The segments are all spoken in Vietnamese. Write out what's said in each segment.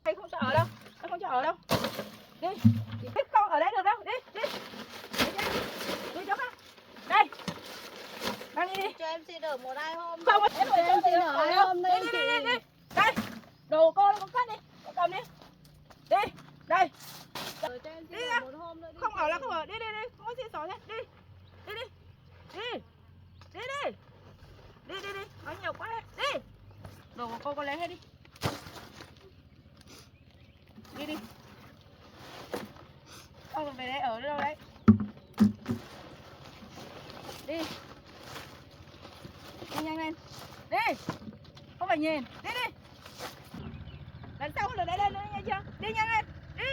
Đây không cho ở đâu, nó không cho ở đâu. Đi, không ở đấy được đâu, đi, đi. Đi chỗ khác. Đây. Mang đi đi. Cho em xin ở một hai hôm. Không, em phải em xin ở 2 hôm đây đi, chị. đi. Đây. Đồ cô nó cất đi. Cô cầm đi. Đi. Đây. Rồi cho em xin Đi ở ra. một hôm nữa đi. Không ở là không ở. Đi. Không có xin xỏ thế. Đi. Đi. Đi. Nói nhiều quá đấy. Đi. Đồ của cô lấy hết đi. Đi. Không về đây ở đâu đấy. Đi. Đi nhanh lên. Đi. Không phải nhìn. Đi. Lần sau không được đấy lên nữa nghe chưa? Đi nhanh lên. Đi.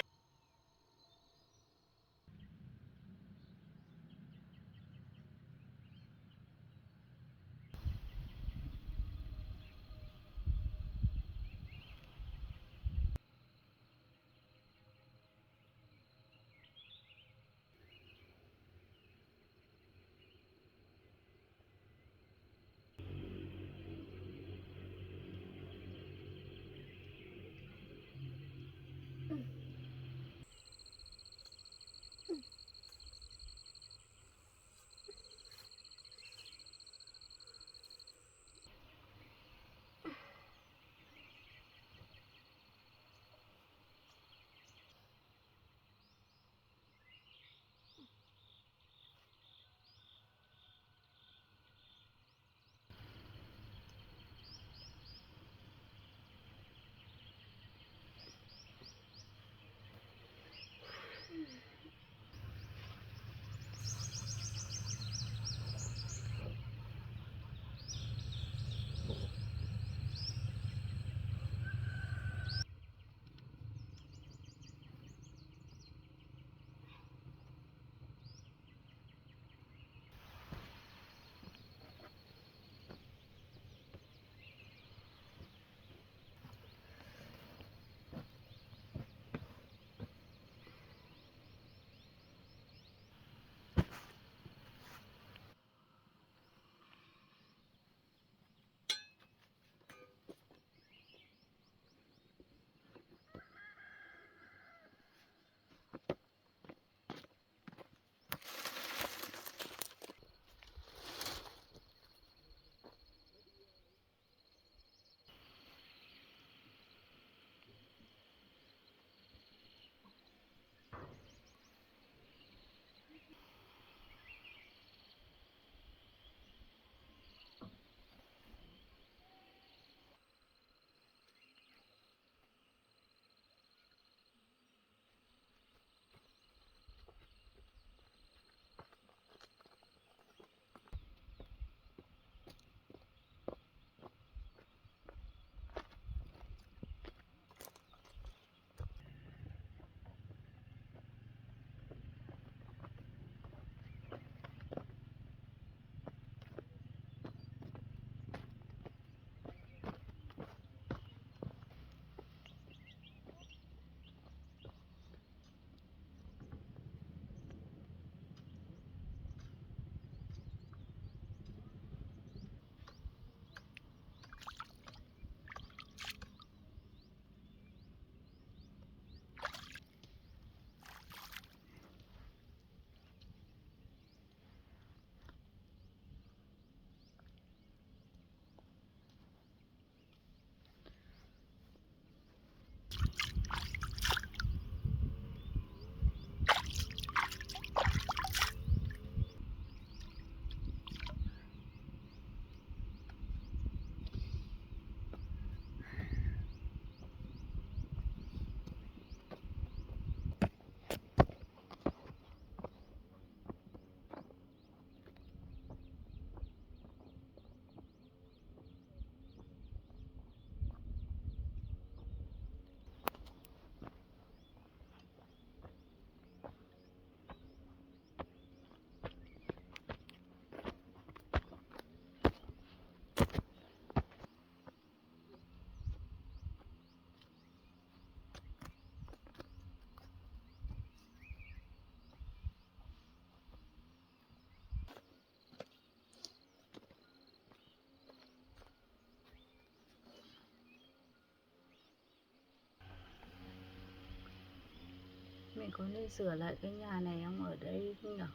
mình có nên sửa lại cái nhà này không, ở đây không nhở?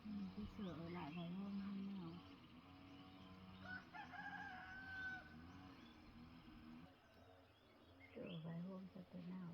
Mình cứ sửa ở lại vài hôm không nào. Sửa vài hôm cho thế nào.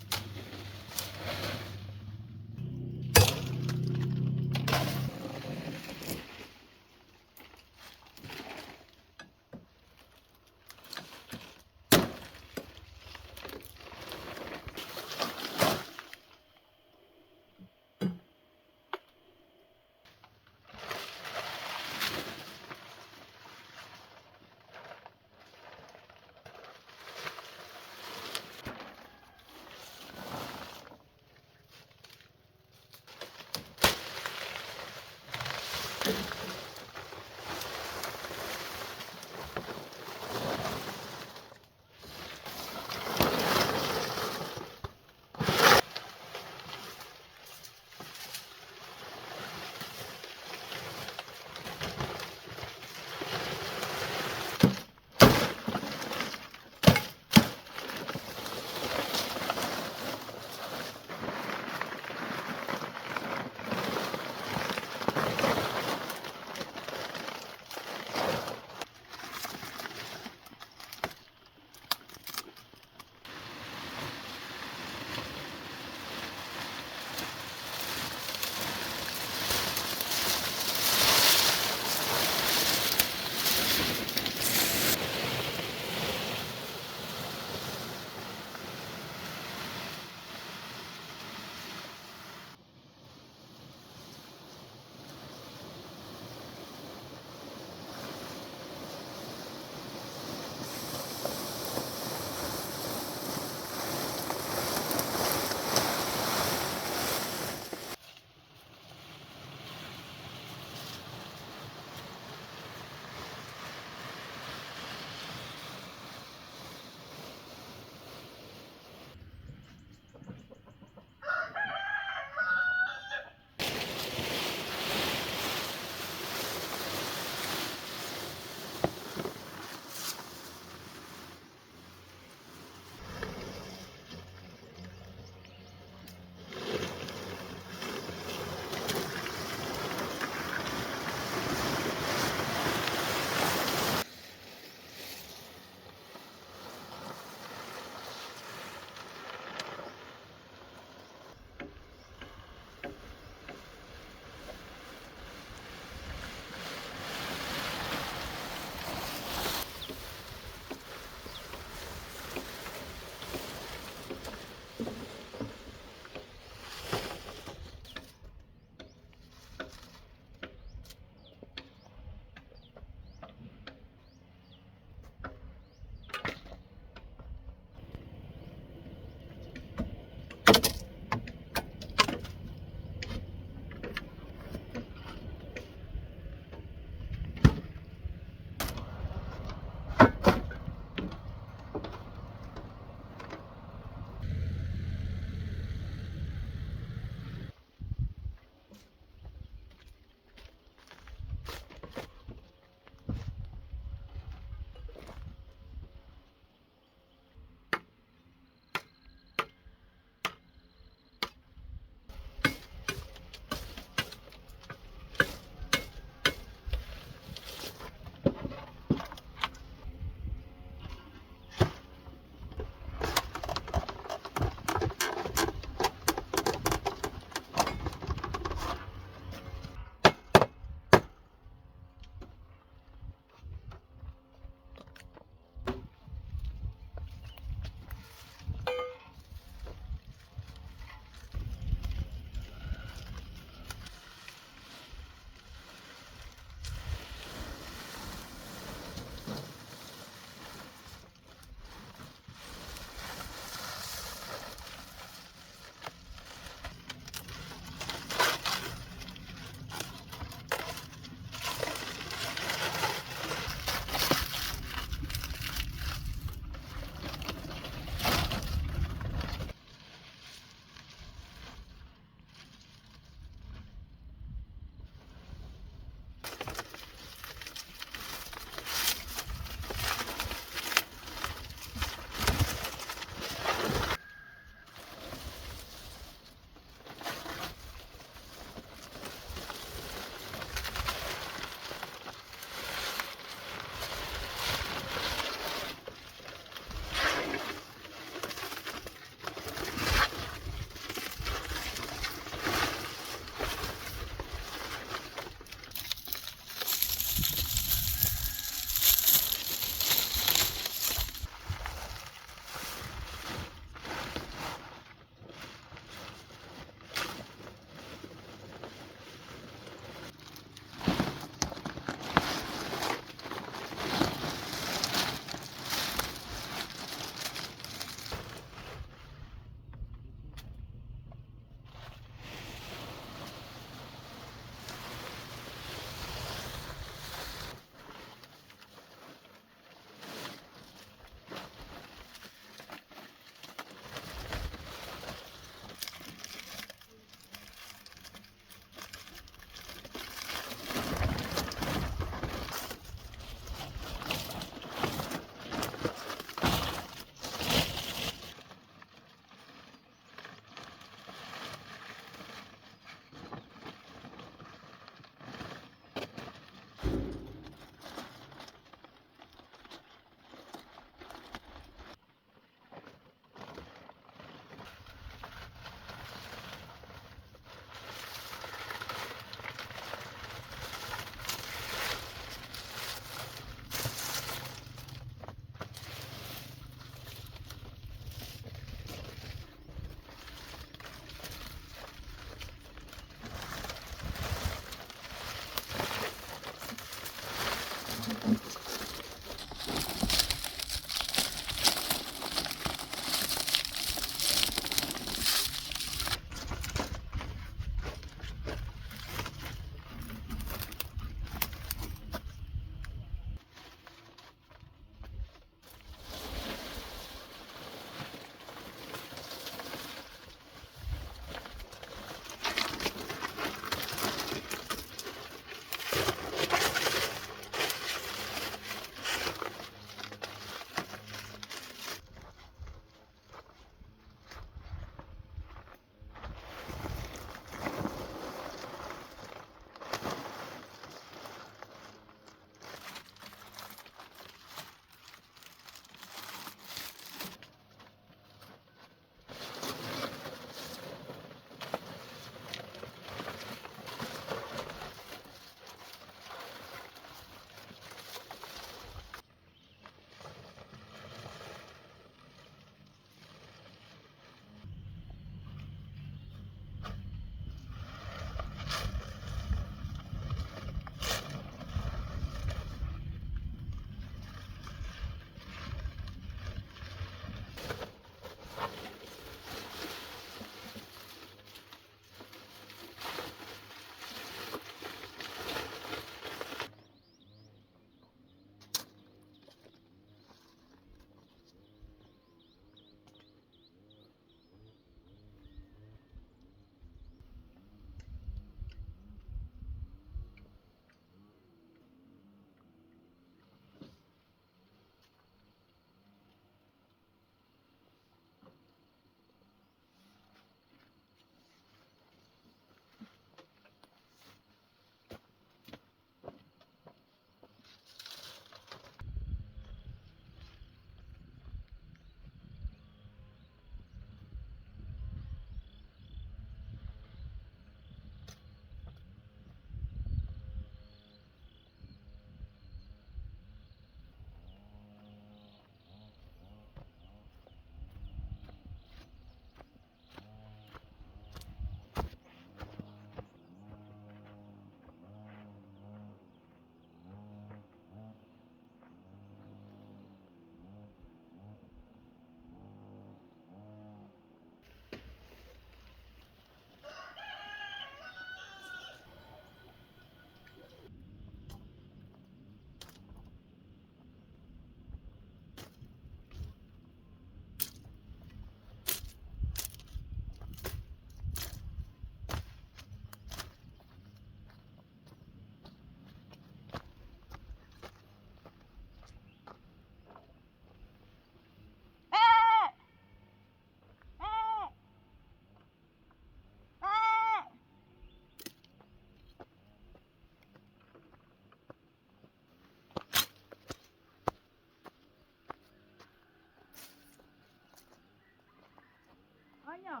nhở?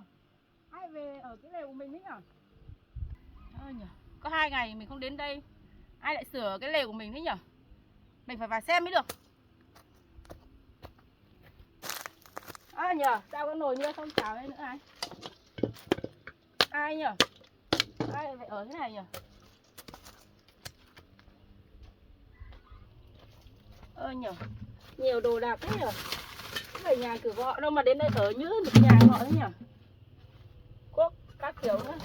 Ai về ở cái lều của mình đấy nhở? Ơ nhở, có 2 ngày mình không đến đây, ai lại sửa cái lều của mình đấy nhở? Mình phải vào xem mới được. Nhở, sao cái nồi nhựa không chào đây nữa ai? Ai nhở? Ai lại ở thế này nhở? Nhở, nhiều đồ đạc thế nhở? Không phải nhà cửa họ đâu mà đến đây ở như một nhà họ thế nhở? Cuốc các kiểu nữa.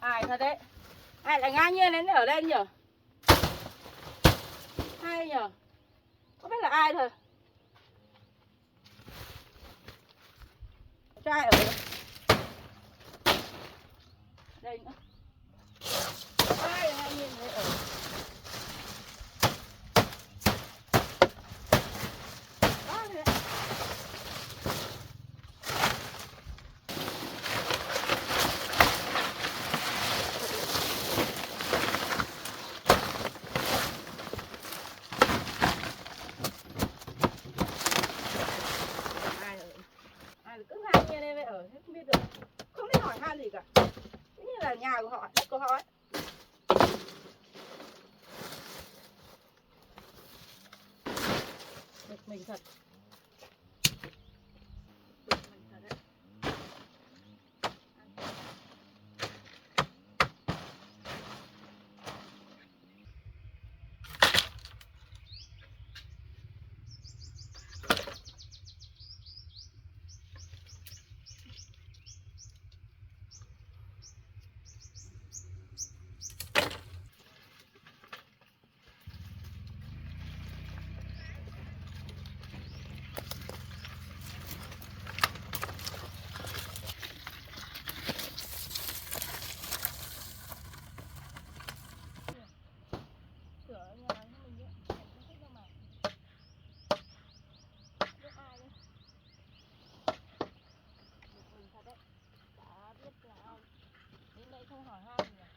Ai thật đấy, ai lại ngang nhiên đến ở đây nhở? Ai nhở? Không biết là ai thôi. Cho ai ở đây? Đây nữa. Ai lại ngang nhiên đến ở? Đó thế. Cứ ngang nhiên lên ở thế không biết được, không biết hỏi han gì cả, cứ như là nhà của họ, đất của họ ấy. Bực mình thật. Bực mình thật đấy. Không hỏi han gì à?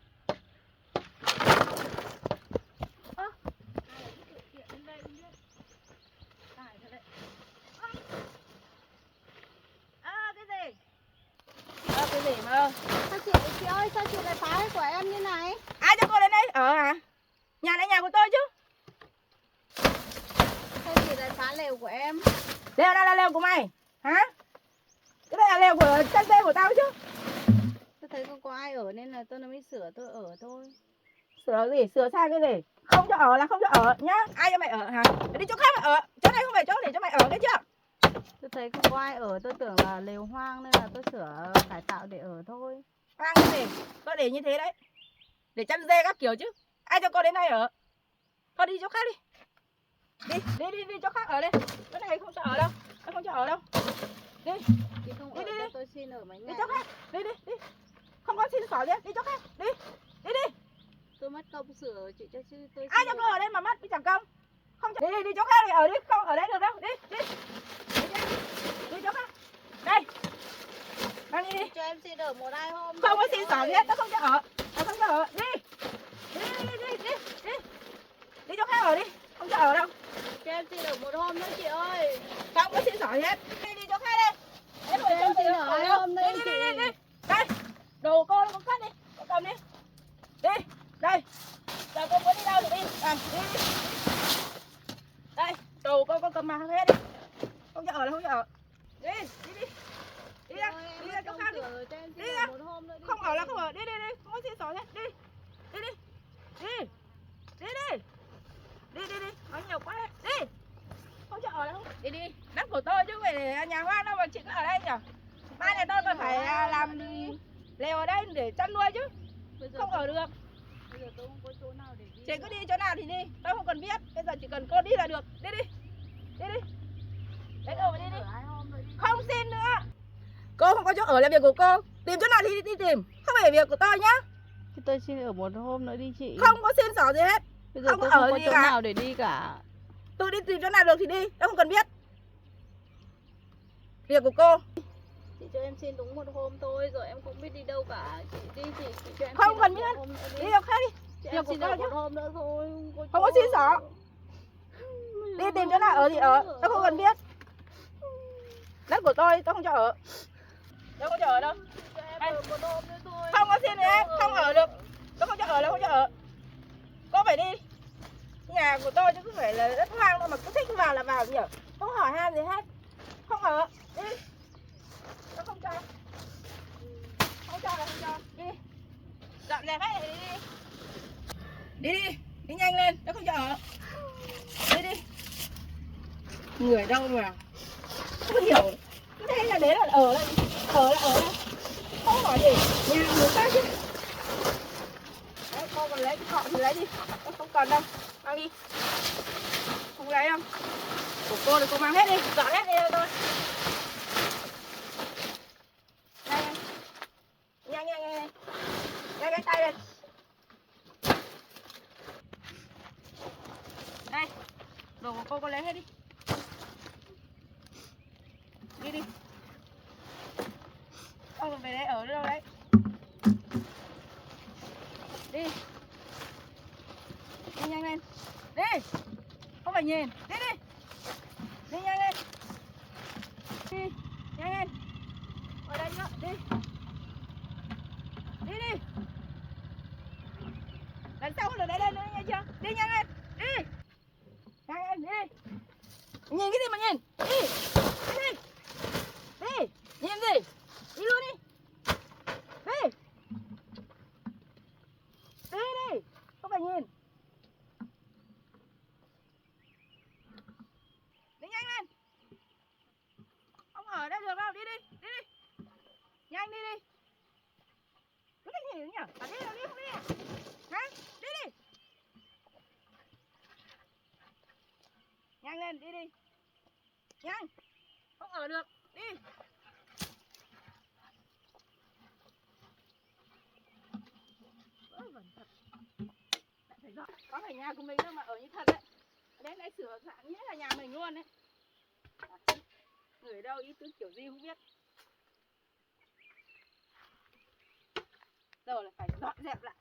Ai lại cứ tự tiện đến đây không biết. Ai thật đấy. Cái gì? Cái gì mà? Sao chị ơi, sao chị lại phá cái của em như này? Ai cho cô đến đây ở hả? Nhà này nhà của tôi chứ. Sao chị lại phá lều của em? Lều này là lều của mày hả? Cái này là lều của chân dê của tao chứ. Tôi thấy không có ai ở nên là tôi mới sửa tôi ở thôi. Sửa gì? Sửa sang cái gì? Không cho ở là không cho ở nhá. Ai cho mày ở hả? Đi chỗ khác mày ở. Chỗ này không phải chỗ để cho mày ở đấy chưa? Tôi thấy không có ai ở, tôi tưởng là lều hoang nên là tôi sửa cải tạo để ở thôi. Hoang cái gì? Có để như thế đấy. Để chăn dê các kiểu chứ. Ai cho cô đến đây ở? Con đi chỗ khác đi. Đi chỗ khác ở đây. Chỗ này không cho ở đâu. Nó không cho ở đâu. Đi. Chị không Đi, ở đi, cho đi. tôi xin ở mấy Đi ngày. chỗ khác. Đi. Không có xin xỏ gì. Đi chỗ khác. Đi. Tôi mất công sửa chị cho chứ tôi Ai xin cho cô ở đây mà mất đi chẳng công. Không cho... Đi chỗ khác đi ở đi. Không ở đây được đâu. Đi. Đi chỗ khác. Đây. Đi. cho em xin ở một hai hôm. Không có xin xỏ gì hết. Nó không cho ở. Nó không cho ở. Đi. Đi chỗ khác ở đi, không cho ở đâu. Cho em xin ở một hôm nữa chị ơi. Không có xin sỏi gì hết. Đi chỗ khác đi. Em Cho em xin ở 2 hôm nữa đi, chị. Đây, đồ cô con cất đi, con cầm đi. Đi, đây. Giờ cô muốn đi đâu thì đi. Đi. Đây, đồ cô con cầm mà hết đi. Không cho ở đâu, không cho ở. Đi. Đi ra chỗ khác đi. Đi ra. Không ở là không ở, đi, không có xin sỏi hết, đi. Đi, nói nhiều quá đấy, đi. Không cho ở đâu, đi. Đất của tôi chứ không phải nhà hoang đâu mà chị cứ ở đây nhỉ. Mai nhà tôi còn phải làm lều ở đây để chăn nuôi chứ. Không ở được. Bây giờ tôi không có chỗ nào để đi. Chị cứ đi chỗ nào thì đi, tôi không cần biết. Bây giờ chỉ cần cô đi là được, đi. Lấy đồ mà đi. Không xin nữa. Cô không có chỗ ở là việc của cô. Tìm chỗ nào thì đi tìm, không phải việc của tôi nhá. Thì tôi xin ở một hôm nữa đi chị. Không có xin xỏ gì hết. Bây giờ không tôi có không ở có gì chỗ cả. nào để đi cả. Tôi đi tìm chỗ nào được thì đi, tôi không cần biết. Việc của cô. Chị cho em xin đúng một hôm thôi, rồi em cũng biết đi đâu cả. Chị đi chị cho em Không xin cần một biết. hôm nữa Đi đâu khác đi. Chị Việc em của xin cô ở chứ. một hôm nữa thôi. Không có xin xỏ. Đi tìm chỗ nào ở thì ở, tôi không cần biết. Đất của tôi không cho ở. Tôi không cho ở đâu. Cho em ở một hôm nữa thôi. Không có xin nữa, không ở được. Tôi không cho ở là không cho ở. Cô phải đi. Nhà của tôi chứ không phải là đất hoang đâu mà cứ thích vào là vào nhỉ. Không hỏi han gì hết. Không ở, đi. Tôi không cho. Không cho là không cho, đi. Dọn dẹp hết đi. Đi nhanh lên, tôi không cho ở. Đi. Người đâu mà không hiểu. Cứ thế là đấy là ở đây. Ở đây. Không hỏi gì. Nhà người ta chứ. Đấy, cô còn lấy cái cọ thì lấy đi. Cô không cần đâu. Mang đi. Không lấy đâu. Của cô thì cô mang hết đi. Dọn hết đi cho tôi. Nhanh. Nhanh cái tay lên. Đây. Đồ của cô lấy hết đi. Đi. Không cần về đây ở đâu đấy. Đi nhanh lên. Đi. Không phải nhìn. Đi. Đi nhanh lên. Đi. Nhanh lên. Ở đây nữa. Đi. Lần sau không được đấy lên nữa nghe chưa? Đi nhanh lên. Đi. Nhanh lên đi. Nhìn cái gì mà nhìn? Đi. Nhìn gì? Đi luôn đi. Đi. Không phải nhìn. Đi nhanh lên. Không ở đây được đâu. Đi. Nhanh đi. Cứ thích nhỉ nhỉ? Đi không đi. Hả? Đi. Nhanh lên, đi. Nhanh. Không ở được. Đi. Vẩn thật. Lại phải dọn. Có phải nhà của mình đâu mà ở như thật đấy. Đến đây sửa dạng như là nhà mình luôn đấy. Người đâu ý tứ kiểu gì không biết. Giờ là phải dọn dẹp lại.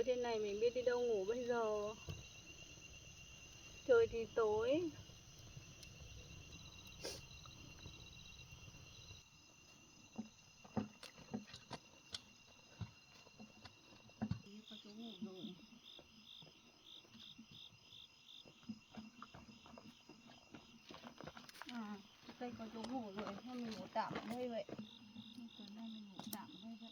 thế này mình biết đi đâu ngủ bây giờ. Trời thì tối. Có chỗ ngủ rồi. À, đây có chỗ ngủ rồi, thôi mình ngủ tạm ở đây vậy. Tối nay mình ngủ tạm ở đây vậy.